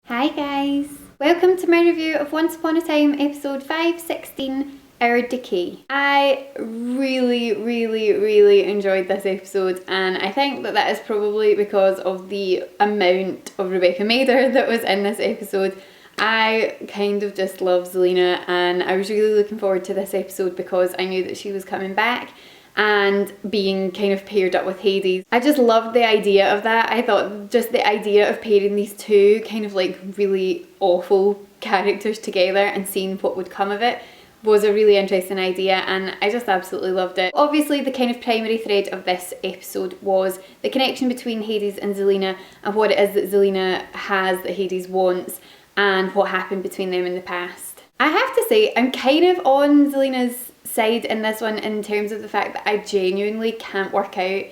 Hi guys! Welcome to my review of Once Upon a Time episode 516, Our Decay. I really enjoyed this episode, and I think that is probably because of the amount of Rebecca Mader that was in this episode. I kind of just love Zelina, and I was really looking forward to this episode because I knew that she was coming back and being kind of paired up with Hades. I just loved the idea of that. I thought just the idea of pairing these two kind of like really awful characters together and seeing what would come of it was a really interesting idea, and I just absolutely loved it. Obviously the kind of primary thread of this episode was the connection between Hades and Zelina and what it is that Zelina has that Hades wants and what happened between them in the past. I have to say I'm kind of on Zelina's side in this one in terms of the fact that I genuinely can't work out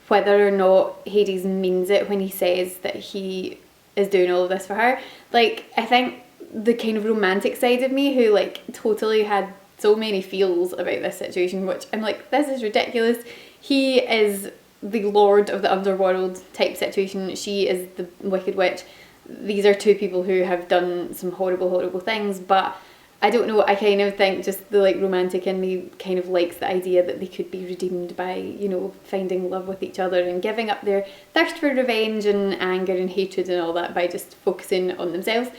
whether or not Hades means it when he says that he is doing all of this for her. Like, I think the kind of romantic side of me who like totally had so many feels about this situation, which I'm like, this is ridiculous. He is the lord of the underworld type situation. She is the wicked witch. These are two people who have done some horrible things, but I don't know, I kind of think just the like romantic in me kind of likes the idea that they could be redeemed by, you know, finding love with each other and giving up their thirst for revenge and anger and hatred and all that by just focusing on themselves.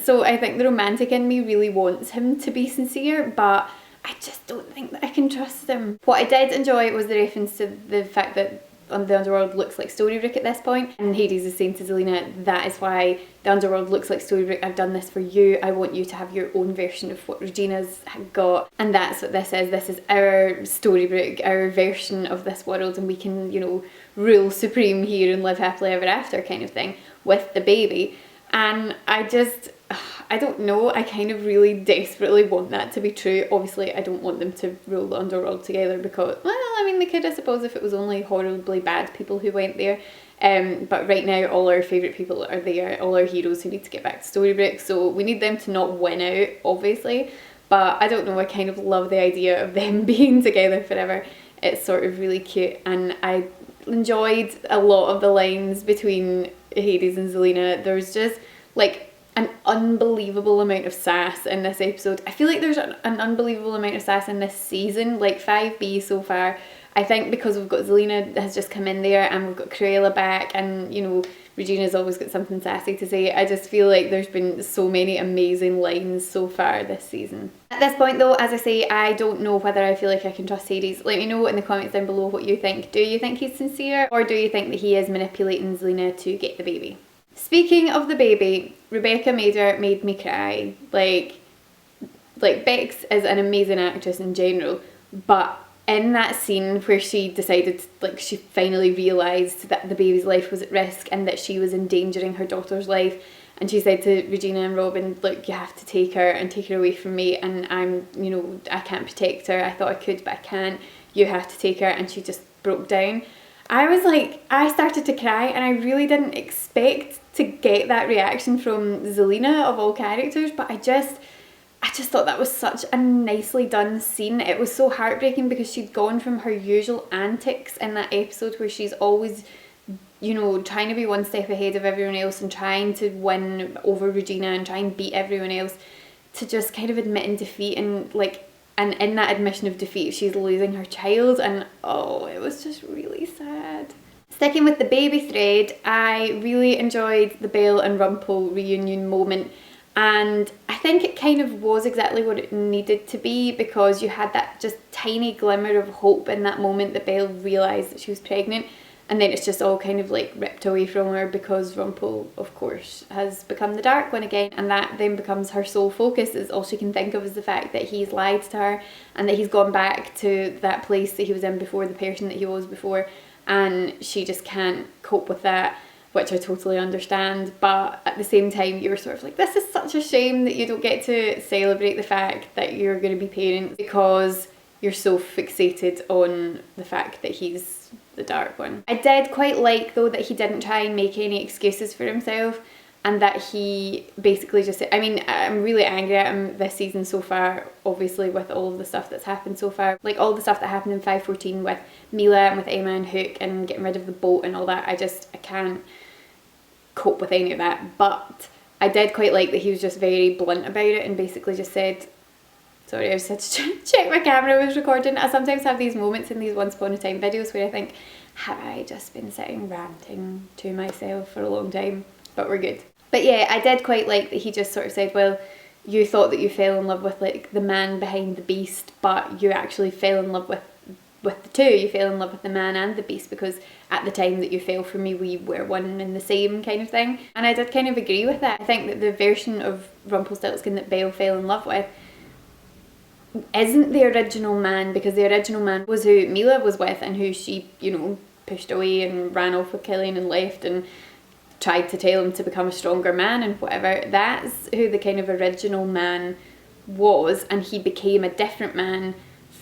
So I think the romantic in me really wants him to be sincere, but I just don't think that I can trust him. What I did enjoy was the reference to the fact that the underworld looks like Storybrooke at this point, and Hades is saying to Zelina, that is why the underworld looks like Storybrooke. I've done this for you. I want you to have your own version of what Regina's got, and that's what this is. This is our Storybrooke, our version of this world, and we can, you know, rule supreme here and live happily ever after kind of thing with the baby. And I don't know, I kind of really desperately want that to be true. Obviously I don't want them to rule the underworld together because, well, I mean they could, I suppose, if it was only horribly bad people who went there. But right now all our favourite people are there, all our heroes who need to get back to Storybrooke, so we need them to not win out, obviously. But I don't know, I kind of love the idea of them being together forever. It's sort of really cute, and I enjoyed a lot of the lines between Hades and Zelina. There's just like an unbelievable amount of sass in this episode. I feel like there's an unbelievable amount of sass in this season, like 5B so far. I think because we've got Zelina has just come in there and we've got Cruella back, and you know, Regina's always got something sassy to say. I just feel like there's been so many amazing lines so far this season. At this point though, as I say, I don't know whether I feel like I can trust Hades. Let me know in the comments down below what you think. Do you think he's sincere, or do you think that he is manipulating Zelina to get the baby? Speaking of the baby, Rebecca Mader made me cry. Like Bex is an amazing actress in general, but in that scene where she decided, like, she finally realised that the baby's life was at risk and that she was endangering her daughter's life, and she said to Regina and Robin, look, you have to take her and take her away from me, and I'm, you know, I can't protect her. I thought I could, but I can't. You have to take her. And she just broke down. I was like, I started to cry, and I really didn't expect to get that reaction from Zelina of all characters, but I just thought that was such a nicely done scene. It was so heartbreaking because she'd gone from her usual antics in that episode where she's always, you know, trying to be one step ahead of everyone else and trying to win over Regina and try and beat everyone else, to just kind of admitting defeat, and like, and in that admission of defeat she's losing her child, and oh, it was just really sad. Sticking with the baby thread, I really enjoyed the Belle and Rumpel reunion moment, and I think it kind of was exactly what it needed to be, because you had that just tiny glimmer of hope in that moment that Belle realised that she was pregnant, and then it's just all kind of like ripped away from her because Rumpel, of course, has become the Dark One again, and that then becomes her sole focus. Is all she can think of is the fact that he's lied to her and that he's gone back to that place that he was in before, the person that he was before, and she just can't cope with that, which I totally understand. But at the same time, you were sort of like, this is such a shame that you don't get to celebrate the fact that you're going to be parents because you're so fixated on the fact that he's the Dark One. I did quite like though that he didn't try and make any excuses for himself, and that he basically just said, I mean, I'm really angry at him this season so far, obviously, with all of the stuff that's happened so far. Like all the stuff that happened in 514 with Mila and with Emma and Hook and getting rid of the boat and all that. I can't cope with any of that. But I did quite like that he was just very blunt about it and basically just said, sorry, I was had to check my camera was recording. I sometimes have these moments in these Once Upon a Time videos where I think, have I just been sitting ranting to myself for a long time? But we're good. But yeah, I did quite like that he just sort of said, well, you thought that you fell in love with like the man behind the beast, but you actually fell in love with the two. You fell in love with the man and the beast, because at the time that you fell for me, we were one and the same kind of thing. And I did kind of agree with that. I think that the version of Rumpelstiltskin that Belle fell in love with isn't the original man, because the original man was who Mila was with and who she, you know, pushed away and ran off with Killian and left and tried to tell him to become a stronger man and whatever. That's who the kind of original man was, and he became a different man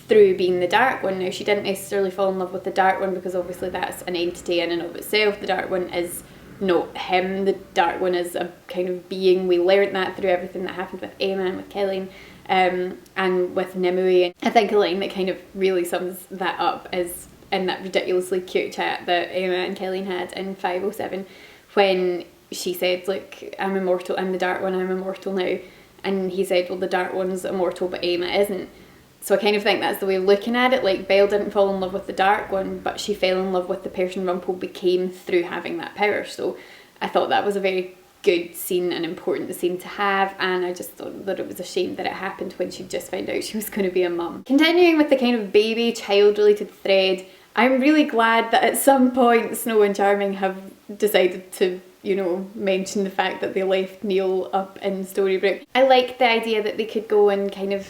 through being the Dark One. Now, she didn't necessarily fall in love with the Dark One because obviously that's an entity in and of itself. The Dark One is not him. The Dark One is a kind of being. We learned that through everything that happened with Emma and with Killian. And with Nimue. I think a line that kind of really sums that up is in that ridiculously cute chat that Emma and Killian had in 507, when she said, like, I'm immortal, I'm the Dark One, I'm immortal now. And he said, well, the Dark One's immortal, but Emma isn't. So I kind of think that's the way of looking at it. Like, Belle didn't fall in love with the Dark One, but she fell in love with the person Rumpel became through having that power. So I thought that was a very good scene, an important scene to have, and I just thought that it was a shame that it happened when she just found out she was going to be a mum. Continuing with the kind of baby child related thread, I'm really glad that at some point Snow and Charming have decided to, you know, mention the fact that they left Neil up in Storybrooke. I like the idea that they could go and kind of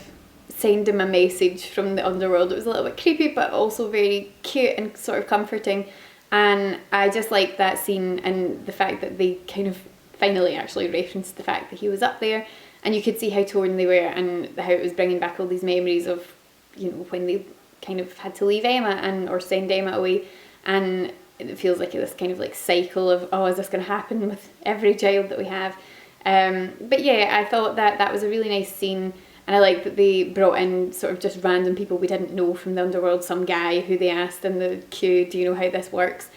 send him a message from the underworld. It was a little bit creepy but also very cute and sort of comforting, and I just like that scene and the fact that they kind of finally actually referenced the fact that he was up there, and you could see how torn they were and how it was bringing back all these memories of, you know, when they kind of had to leave Emma and or send Emma away, and it feels like this kind of like cycle of, oh, is this going to happen with every child that we have? But yeah, I thought that that was a really nice scene, and I like that they brought in sort of just random people we didn't know from the underworld, some guy who they asked in the queue, do you know how this works?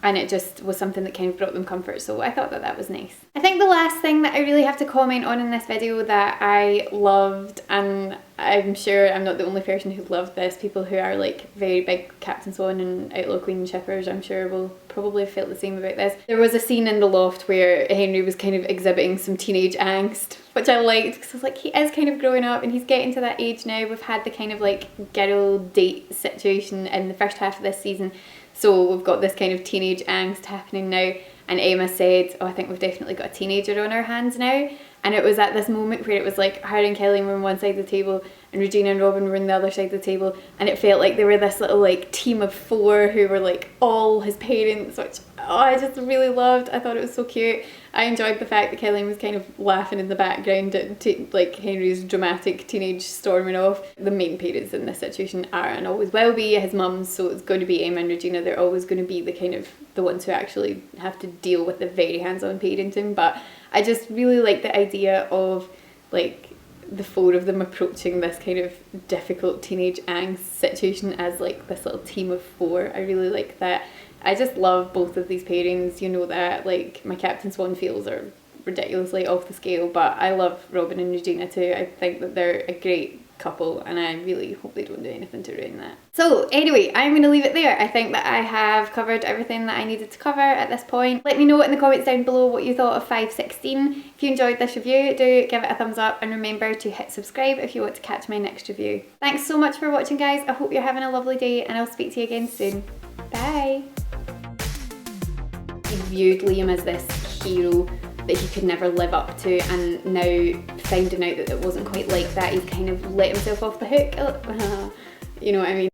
And it just was something that kind of brought them comfort, so I thought that that was nice. I think the last thing that I really have to comment on in this video that I loved, and I'm sure I'm not the only person who loved this, people who are like very big Captain Swan and Outlaw Queen shippers I'm sure will probably have felt the same about this. There was a scene in the loft where Henry was kind of exhibiting some teenage angst, which I liked because I was like, he is kind of growing up and he's getting to that age now. We've had the kind of like girl date situation in the first half of this season, so we've got this kind of teenage angst happening now, and Emma said, oh, I think we've definitely got a teenager on our hands now. And it was at this moment where it was like her and Killian were on one side of the table and Regina and Robin were on the other side of the table, and it felt like they were this little like team of four who were like all his parents, which I just really loved. I thought it was so cute. I enjoyed the fact that Killian was kind of laughing in the background at like Henry's dramatic teenage storming off. The main parents in this situation are and always will be his mums, so it's going to be Emma and Regina. They're always going to be the kind of the ones who actually have to deal with the very hands-on parenting, but I just really like the idea of like the four of them approaching this kind of difficult teenage angst situation as like this little team of four. I really like that. I just love both of these pairings. You know that like my Captain Swan feels are ridiculously off the scale, but I love Robin and Regina too. I think that they're a great couple and I really hope they don't do anything to ruin that. So anyway, I'm going to leave it there. I think that I have covered everything that I needed to cover at this point. Let me know in the comments down below what you thought of 516. If you enjoyed this review, do give it a thumbs up and remember to hit subscribe if you want to catch my next review. Thanks so much for watching, guys. I hope you're having a lovely day and I'll speak to you again soon. Bye! He viewed Liam as this hero that he could never live up to, and now finding out that it wasn't quite like that, he's kind of let himself off the hook. You know what I mean?